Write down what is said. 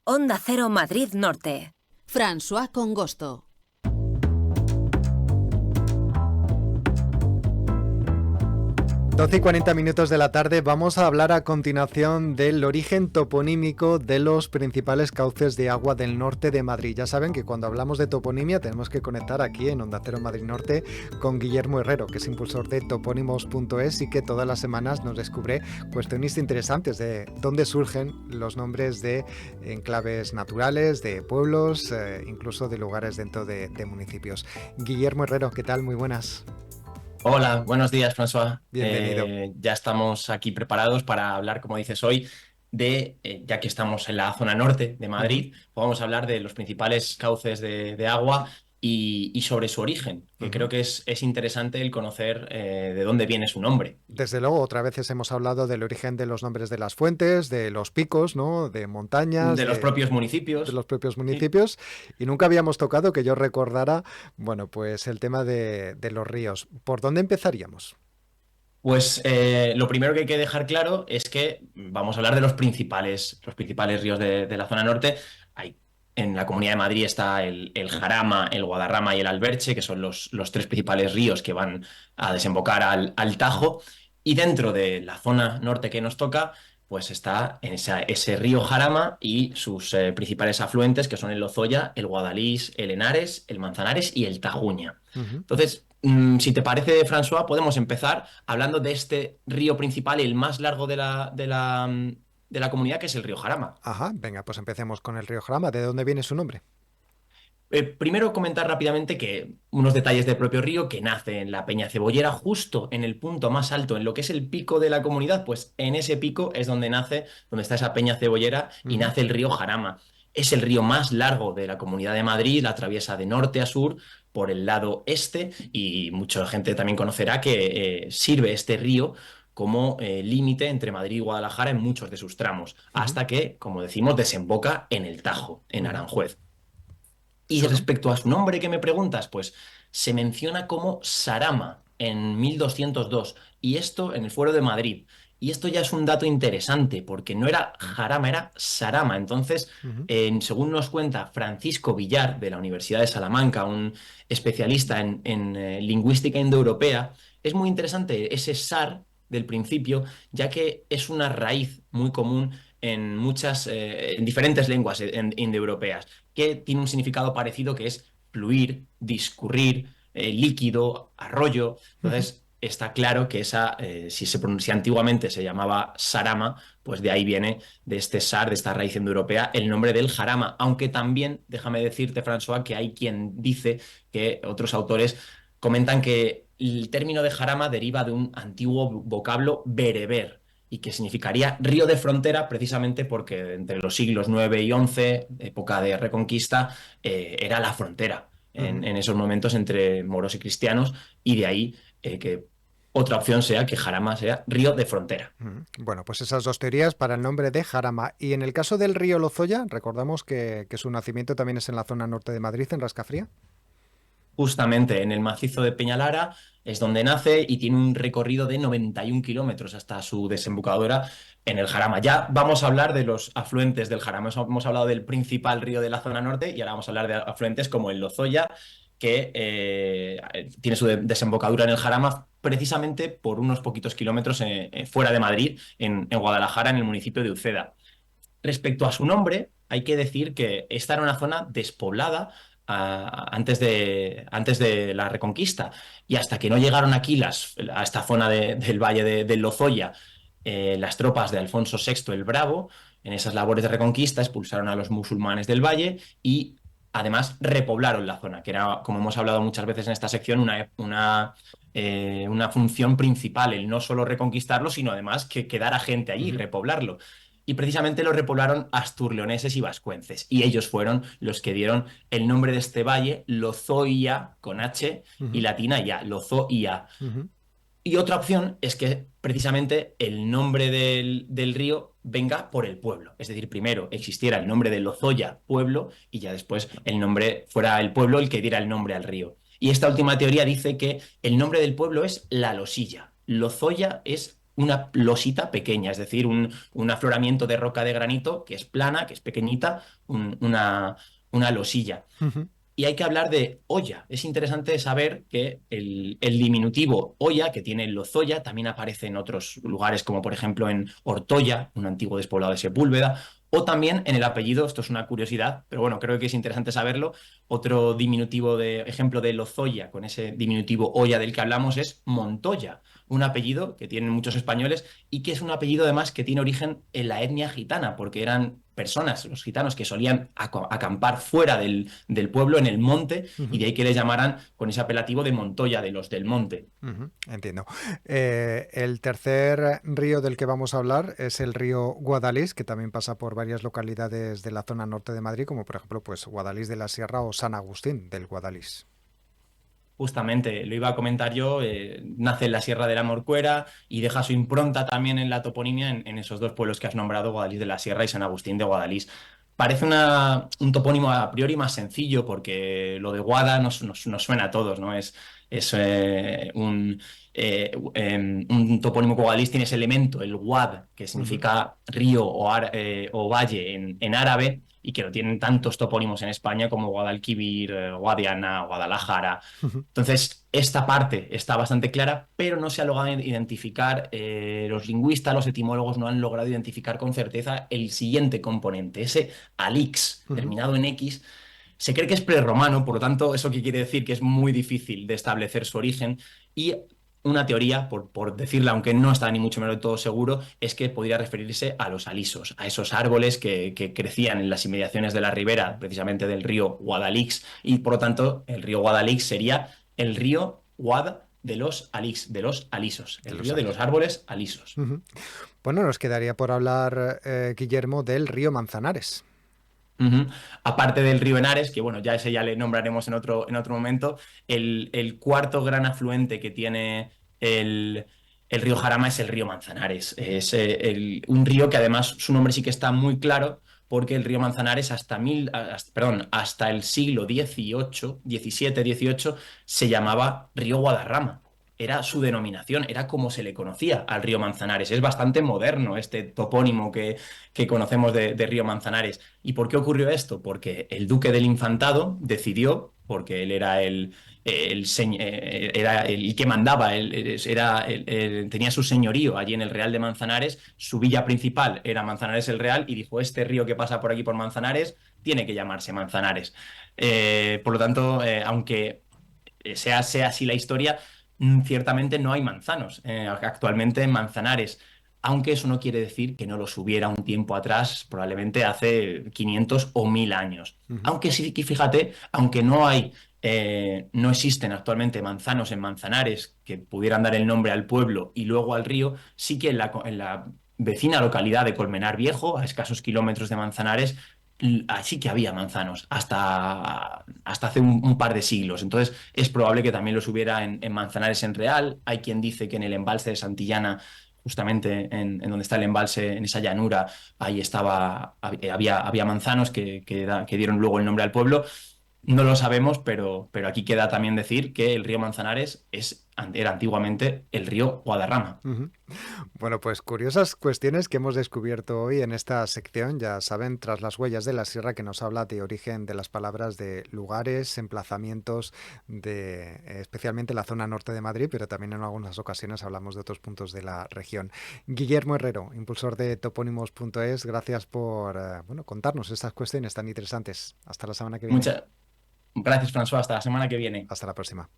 Onda Cero Madrid Norte. François Congosto. Doce y 40 minutos de la tarde. Vamos a hablar a continuación del origen toponímico de los principales cauces de agua del norte de Madrid. Ya saben que cuando hablamos de toponimia tenemos que conectar aquí en Onda Cero Madrid Norte con Guillermo Herrero, que es impulsor de topónimos.es y que todas las semanas nos descubre cuestiones interesantes de dónde surgen los nombres de enclaves naturales, de pueblos, incluso de lugares dentro de municipios. Guillermo Herrero, ¿qué tal? Muy buenas. Hola, buenos días, François. Bienvenido. Ya estamos aquí preparados para hablar, como dices hoy, ya que estamos en la zona norte de Madrid, vamos a hablar de los principales cauces de agua y sobre su origen, que creo que es interesante el conocer de dónde viene su nombre. Desde luego, otras veces hemos hablado del origen de los nombres de las fuentes, de los picos, ¿no? De montañas, de los propios municipios. De los propios municipios. Sí. Y nunca habíamos tocado, que yo recordara, bueno, pues el tema de los ríos. ¿Por dónde empezaríamos? Pues lo primero que hay que dejar claro es que vamos a hablar de los principales ríos de la zona norte. En la Comunidad de Madrid está el Jarama, el Guadarrama y el Alberche, que son los tres principales ríos que van a desembocar al Tajo. Y dentro de la zona norte que nos toca, pues está ese río Jarama y sus principales afluentes, que son el Lozoya, el Guadalís, el Henares, el Manzanares y el Tajuña. Entonces, si te parece, François, podemos empezar hablando de este río principal, el más largo de la comunidad, que es el río Jarama. Ajá, venga, pues empecemos con el río Jarama. ¿De dónde viene su nombre? Primero comentar rápidamente que unos detalles del propio río, que nace en la Peña Cebollera, justo en el punto más alto, en lo que es el pico de la comunidad, pues en ese pico es donde está esa Peña Cebollera y nace el río Jarama. Es el río más largo de la Comunidad de Madrid, la atraviesa de norte a sur por el lado este y mucha gente también conocerá que sirve este río como límite entre Madrid y Guadalajara en muchos de sus tramos, hasta que, como decimos, desemboca en el Tajo, en Aranjuez. Y respecto a su nombre que me preguntas, pues se menciona como Sarama en 1202, y esto en el Fuero de Madrid. Y esto ya es un dato interesante, porque no era Jarama, era Sarama. Entonces, según nos cuenta Francisco Villar, de la Universidad de Salamanca, un especialista en lingüística indoeuropea, es muy interesante ese sar del principio, ya que es una raíz muy común en en diferentes lenguas indoeuropeas, que tiene un significado parecido, que es fluir, discurrir, líquido, arroyo. Entonces, está claro que si antiguamente se llamaba Sarama, pues de ahí viene, de este sar, de esta raíz indoeuropea, el nombre del Jarama. Aunque también, déjame decirte, François, que hay quien dice, que otros autores comentan que el término de Jarama deriva de un antiguo vocablo bereber, y que significaría río de frontera, precisamente porque entre los siglos IX y XI, época de Reconquista, era la frontera en esos momentos entre moros y cristianos, y de ahí que otra opción sea que Jarama sea río de frontera. Bueno, pues esas dos teorías para el nombre de Jarama. Y en el caso del río Lozoya, recordamos que su nacimiento también es en la zona norte de Madrid, en Rascafría. Justamente en el macizo de Peñalara es donde nace y tiene un recorrido de 91 kilómetros hasta su desembocadura en el Jarama. Ya vamos a hablar de los afluentes del Jarama. Hemos hablado del principal río de la zona norte y ahora vamos a hablar de afluentes como el Lozoya, que tiene su desembocadura en el Jarama precisamente por unos poquitos kilómetros fuera de Madrid, en Guadalajara, en el municipio de Uceda. Respecto a su nombre, hay que decir que esta era una zona despoblada antes de la Reconquista, y hasta que no llegaron aquí a esta zona del valle del Lozoya, las tropas de Alfonso VI el Bravo, en esas labores de reconquista, expulsaron a los musulmanes del valle y además repoblaron la zona, que era, como hemos hablado muchas veces en esta sección, una función principal, el no solo reconquistarlo, sino además que quedara gente allí, repoblarlo. Y precisamente lo repoblaron asturleoneses y vascuences. Y ellos fueron los que dieron el nombre de este valle, Lozoya, con H, y latina ya, Lozoya. Y otra opción es que precisamente el nombre del río venga por el pueblo. Es decir, primero existiera el nombre de Lozoya, pueblo, y ya después el nombre fuera el pueblo el que diera el nombre al río. Y esta última teoría dice que el nombre del pueblo es La Losilla. Lozoya es una losita pequeña, es decir, un afloramiento de roca de granito que es plana, que es pequeñita, una losilla. Ujú. Y hay que hablar de olla. Es interesante saber que el diminutivo olla, que tiene Lozoya, también aparece en otros lugares, como por ejemplo en Ortoya, un antiguo despoblado de Sepúlveda, o también en el apellido, esto es una curiosidad, pero bueno, creo que es interesante saberlo. Otro diminutivo de ejemplo de Lozoya, con ese diminutivo olla del que hablamos, es Montoya, un apellido que tienen muchos españoles y que es un apellido además que tiene origen en la etnia gitana, porque eran personas, los gitanos, que solían acampar fuera del pueblo, en el monte, y Ujú. de ahí que le llamaran con ese apelativo de Montoya, de los del monte. Ujú, entiendo. El tercer río del que vamos a hablar es el río Guadalís, que también pasa por varias localidades de la zona norte de Madrid, como por ejemplo pues Guadalís de la Sierra o San Agustín del Guadalís. Justamente, lo iba a comentar yo, nace en la Sierra de la Morcuera y deja su impronta también en la toponimia en esos dos pueblos que has nombrado, Guadalís de la Sierra y San Agustín de Guadalís. Parece un topónimo a priori más sencillo porque lo de Guada nos suena a todos, ¿no? Un topónimo Guadalís tiene ese elemento, el Guad, que Ujú, significa río o valle en árabe y que lo tienen tantos topónimos en España como Guadalquivir, Guadiana, Guadalajara. ujú, Entonces, esta parte está bastante clara, pero no se ha logrado identificar, los lingüistas, los etimólogos no han logrado identificar con certeza el siguiente componente, ese alix, ujú. terminado en X. Se cree que es prerromano, por lo tanto, ¿eso qué quiere decir? Que es muy difícil de establecer su origen y una teoría, por decirla, aunque no está ni mucho menos de todo seguro, es que podría referirse a los alisos, a esos árboles que crecían en las inmediaciones de la ribera, precisamente del río Guadalix, y por lo tanto el río Guadalix sería el río Guad de los alisos, De el los río de los Alisos. árboles alisos. Ujú. Bueno, nos quedaría por hablar, Guillermo, del río Manzanares. Ujú. Aparte del río Henares, que bueno, ya ese ya le nombraremos en otro momento, el cuarto gran afluente que tiene el río Jarama es el río Manzanares. Es un río que además su nombre sí que está muy claro, porque el río Manzanares hasta el siglo XVIII, XVII, XVIII, se llamaba río Guadarrama. Era su denominación, era como se le conocía al río Manzanares. Es bastante moderno este topónimo que conocemos de río Manzanares. ¿Y por qué ocurrió esto? Porque el duque del Infantado decidió, porque él era era el que mandaba, tenía su señorío allí en el Real de Manzanares, su villa principal era Manzanares el Real, y dijo, este río que pasa por aquí por Manzanares tiene que llamarse Manzanares. Por lo tanto, aunque sea así la historia, ciertamente no hay manzanos actualmente en Manzanares, aunque eso no quiere decir que no los hubiera un tiempo atrás, probablemente hace 500 o 1000 años. Ujú. Aunque sí que fíjate, aunque no existen actualmente manzanos en Manzanares que pudieran dar el nombre al pueblo y luego al río, sí que en la vecina localidad de Colmenar Viejo, a escasos kilómetros de Manzanares, sí que había manzanos hasta hace un par de siglos. Entonces es probable que también los hubiera en Manzanares en Real. Hay quien dice que en el embalse de Santillana, justamente en donde está el embalse, en esa llanura, ahí había manzanos que dieron luego el nombre al pueblo. No lo sabemos, pero aquí queda también decir que el río Manzanares era antiguamente el río Guadarrama. Ujú. Bueno, pues curiosas cuestiones que hemos descubierto hoy en esta sección, ya saben, tras las huellas de la sierra, que nos habla de origen de las palabras de lugares, emplazamientos de especialmente la zona norte de Madrid, pero también en algunas ocasiones hablamos de otros puntos de la región. Guillermo Herrero, impulsor de topónimos.es, gracias por bueno, contarnos estas cuestiones tan interesantes. Hasta la semana que viene. Muchas gracias, François. Hasta la semana que viene. Hasta la próxima.